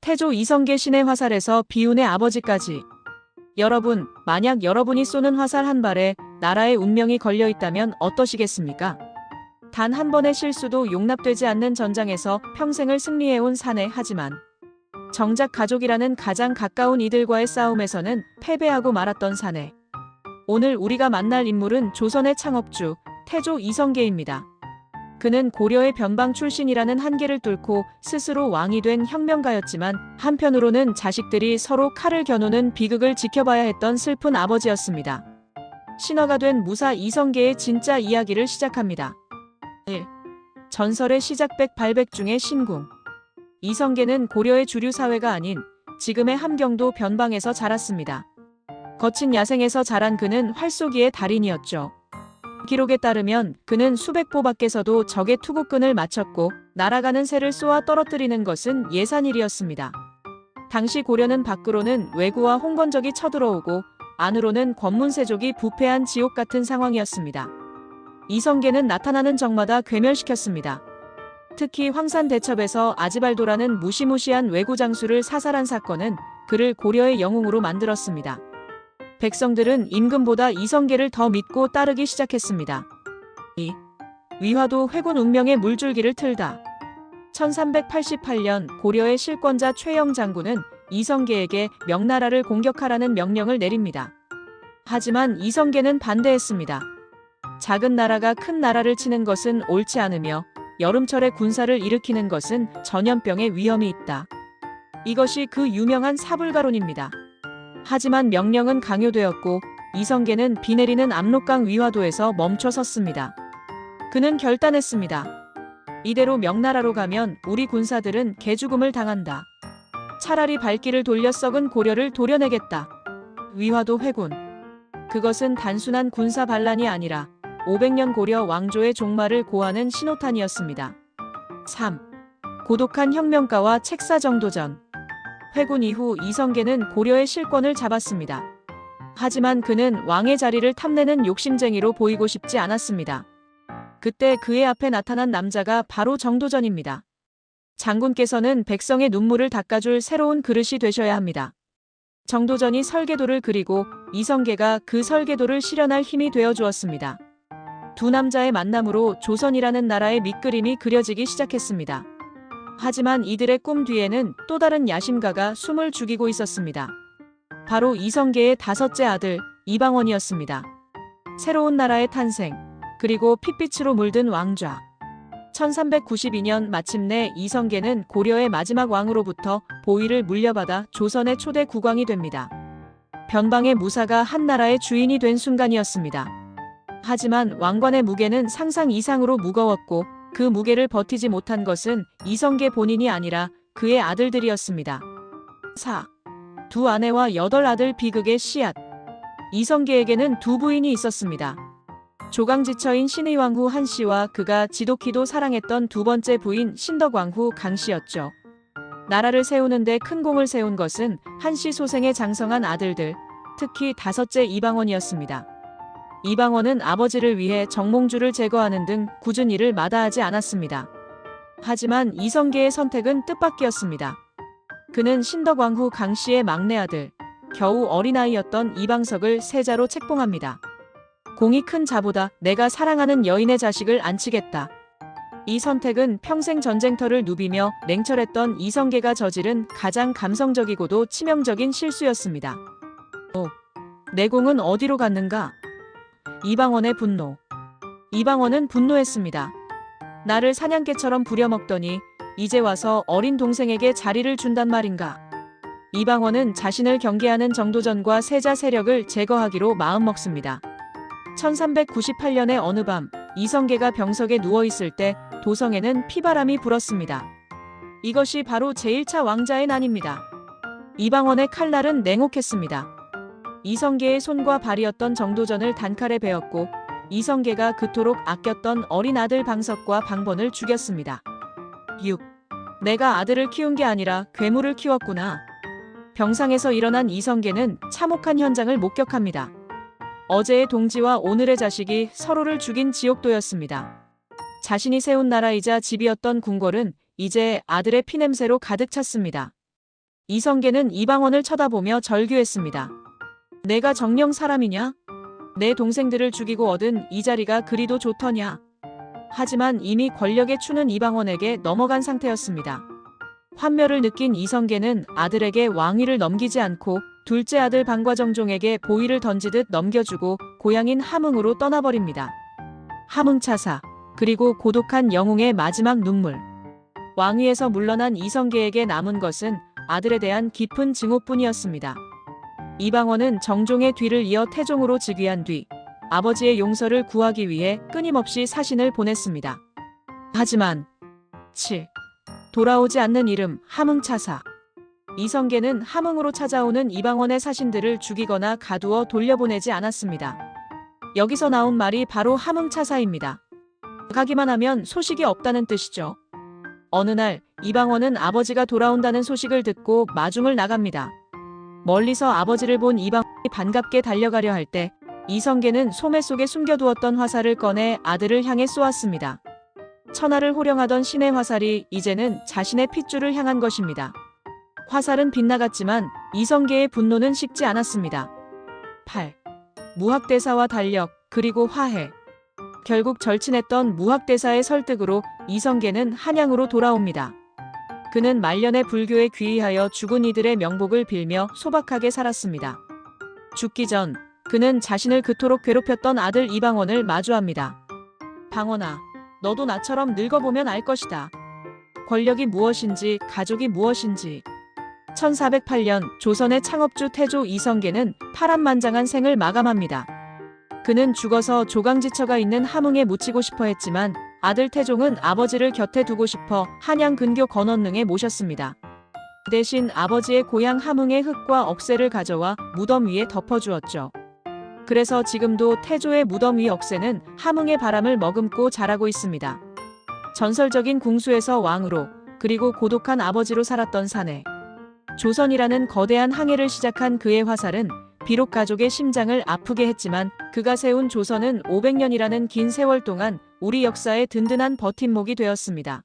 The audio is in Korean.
태조 이성계 신의 화살에서 비운의 아버지까지. 여러분, 만약 여러분이 쏘는 화살 한 발에 나라의 운명이 걸려 있다면 어떠시겠습니까? 단 한 번의 실수도 용납되지 않는 전장에서 평생을 승리해온 사내. 하지만 정작 가족이라는 가장 가까운 이들과의 싸움에서는 패배하고 말았던 사내. 오늘 우리가 만날 인물은 조선의 창업주 태조 이성계입니다. 그는 고려의 변방 출신이라는 한계를 뚫고 스스로 왕이 된 혁명가였지만 한편으로는 자식들이 서로 칼을 겨누는 비극을 지켜봐야 했던 슬픈 아버지였습니다. 신화가 된 무사 이성계의 진짜 이야기를 시작합니다. 1. 전설의 시작 백발백 중의 신궁. 이성계는 고려의 주류 사회가 아닌 지금의 함경도 변방에서 자랐습니다. 거친 야생에서 자란 그는 활쏘기의 달인이었죠. 기록에 따르면 그는 수백보 밖에서도 적의 투구끈을 맞췄고 날아가는 새를 쏘아 떨어뜨리는 것은 예산일이었습니다. 당시 고려는 밖으로는 왜구와 홍건적이 쳐들어오고 안으로는 권문세족이 부패한 지옥 같은 상황이었습니다. 이성계는 나타나는 적마다 괴멸시켰습니다. 특히 황산대첩에서 아지발도라는 무시무시한 왜구 장수를 사살한 사건은 그를 고려의 영웅으로 만들었습니다. 백성들은 임금보다 이성계를 더 믿고 따르기 시작했습니다. 2. 위화도 회군 운명의 물줄기를 틀다. 1388년 고려의 실권자 최영 장군은 이성계에게 명나라를 공격하라는 명령을 내립니다. 하지만 이성계는 반대했습니다. 작은 나라가 큰 나라를 치는 것은 옳지 않으며 여름철에 군사를 일으키는 것은 전염병의 위험이 있다. 이것이 그 유명한 사불가론입니다. 하지만 명령은 강요되었고 이성계는 비 내리는 압록강 위화도에서 멈춰 섰습니다. 그는 결단했습니다. 이대로 명나라로 가면 우리 군사들은 개죽음을 당한다. 차라리 발길을 돌려 썩은 고려를 도려내겠다. 위화도 회군. 그것은 단순한 군사 반란이 아니라 500년 고려 왕조의 종말을 고하는 신호탄이었습니다. 3. 고독한 혁명가와 책사 정도전. 회군 이후 이성계는 고려의 실권을 잡았습니다. 하지만 그는 왕의 자리를 탐내는 욕심쟁이로 보이고 싶지 않았습니다. 그때 그의 앞에 나타난 남자가 바로 정도전입니다. 장군께서는 백성의 눈물을 닦아줄 새로운 그릇이 되셔야 합니다. 정도전이 설계도를 그리고 이성계가 그 설계도를 실현할 힘이 되어 주었습니다. 두 남자의 만남으로 조선이라는 나라의 밑그림이 그려지기 시작했습니다. 하지만 이들의 꿈 뒤에는 또 다른 야심가가 숨을 죽이고 있었습니다. 바로 이성계의 다섯째 아들 이방원이었습니다. 새로운 나라의 탄생, 그리고 핏빛으로 물든 왕좌. 1392년 마침내 이성계는 고려의 마지막 왕으로부터 보위를 물려받아 조선의 초대 국왕이 됩니다. 변방의 무사가 한 나라의 주인이 된 순간이었습니다. 하지만 왕관의 무게는 상상 이상으로 무거웠고 그 무게를 버티지 못한 것은 이성계 본인이 아니라 그의 아들들이었습니다. 4. 두 아내와 8아들 비극의 씨앗. 이성계에게는 두 부인이 있었습니다. 조강지처인 신의왕후 한씨와 그가 지독히도 사랑했던 두 번째 부인 신덕왕후 강씨였죠. 나라를 세우는데 큰 공을 세운 것은 한씨 소생의 장성한 아들들, 특히 다섯째 이방원이었습니다. 이방원은 아버지를 위해 정몽주를 제거하는 등 굳은 일을 마다하지 않았습니다. 하지만 이성계의 선택은 뜻밖이었습니다. 그는 신덕왕후 강씨의 막내 아들, 겨우 어린아이였던 이방석을 세자로 책봉합니다. 공이 큰 자보다 내가 사랑하는 여인의 자식을 안치겠다. 이 선택은 평생 전쟁터를 누비며 냉철했던 이성계가 저지른 가장 감성적이고도 치명적인 실수였습니다. 5. 내 공은 어디로 갔는가? 이방원의 분노. 이방원은 분노했습니다. 나를 사냥개처럼 부려먹더니 이제 와서 어린 동생에게 자리를 준단 말인가? 이방원은 자신을 경계하는 정도전과 세자 세력을 제거하기로 마음먹습니다. 1398년의 어느 밤 이성계가 병석에 누워있을 때 도성에는 피바람이 불었습니다. 이것이 바로 제1차 왕자의 난입니다. 이방원의 칼날은 냉혹했습니다. 이성계의 손과 발이었던 정도전을 단칼에 베었고 이성계가 그토록 아꼈던 어린 아들 방석과 방번을 죽였습니다. 6. 내가 아들을 키운 게 아니라 괴물을 키웠구나. 병상에서 일어난 이성계는 참혹한 현장을 목격합니다. 어제의 동지와 오늘의 자식이 서로를 죽인 지옥도였습니다. 자신이 세운 나라이자 집이었던 궁궐은 이제 아들의 피냄새로 가득 찼습니다. 이성계는 이방원을 쳐다보며 절규했습니다. 내가 정령 사람이냐? 내 동생들을 죽이고 얻은 이 자리가 그리도 좋더냐? 하지만 이미 권력에 추는 이방원에게 넘어간 상태였습니다. 환멸을 느낀 이성계는 아들에게 왕위를 넘기지 않고 둘째 아들 방과정종에게 보위를 던지듯 넘겨주고 고향인 함흥으로 떠나버립니다. 함흥차사, 그리고 고독한 영웅의 마지막 눈물. 왕위에서 물러난 이성계에게 남은 것은 아들에 대한 깊은 증오뿐이었습니다. 이방원은 정종의 뒤를 이어 태종으로 즉위한 뒤 아버지의 용서를 구하기 위해 끊임없이 사신을 보냈습니다. 하지만 돌아오지 않는 이름 함흥차사. 이성계는 함흥으로 찾아오는 이방원의 사신들을 죽이거나 가두어 돌려보내지 않았습니다. 여기서 나온 말이 바로 함흥차사입니다. 가기만 하면 소식이 없다는 뜻이죠. 어느 날 이방원은 아버지가 돌아온다는 소식을 듣고 마중을 나갑니다. 멀리서 아버지를 본 이방원이 반갑게 달려가려 할 때 이성계는 소매 속에 숨겨두었던 화살을 꺼내 아들을 향해 쏘았습니다. 천하를 호령하던 신의 화살이 이제는 자신의 핏줄을 향한 것입니다. 화살은 빗나갔지만 이성계의 분노는 식지 않았습니다. 무학대사와 달력, 그리고 화해. 결국 절친했던 무학대사의 설득으로 이성계는 한양으로 돌아옵니다. 그는 말년에 불교에 귀의하여 죽은 이들의 명복을 빌며 소박하게 살았습니다. 죽기 전 그는 자신을 그토록 괴롭혔던 아들 이방원을 마주합니다. 방원아, 너도 나처럼 늙어보면 알 것이다. 권력이 무엇인지, 가족이 무엇인지. 1408년 조선의 창업주 태조 이성계는 파란만장한 생을 마감합니다. 그는 죽어서 조강지처가 있는 함흥에 묻히고 싶어 했지만 아들 태종은 아버지를 곁에 두고 싶어 한양 근교 건원릉에 모셨습니다. 대신 아버지의 고향 함흥의 흙과 억새를 가져와 무덤 위에 덮어주었죠. 그래서 지금도 태조의 무덤 위 억새는 함흥의 바람을 머금고 자라고 있습니다. 전설적인 궁수에서 왕으로, 그리고 고독한 아버지로 살았던 사내. 조선이라는 거대한 항해를 시작한 그의 화살은 비록 가족의 심장을 아프게 했지만 그가 세운 조선은 500년이라는 긴 세월 동안 우리 역사의 든든한 버팀목이 되었습니다.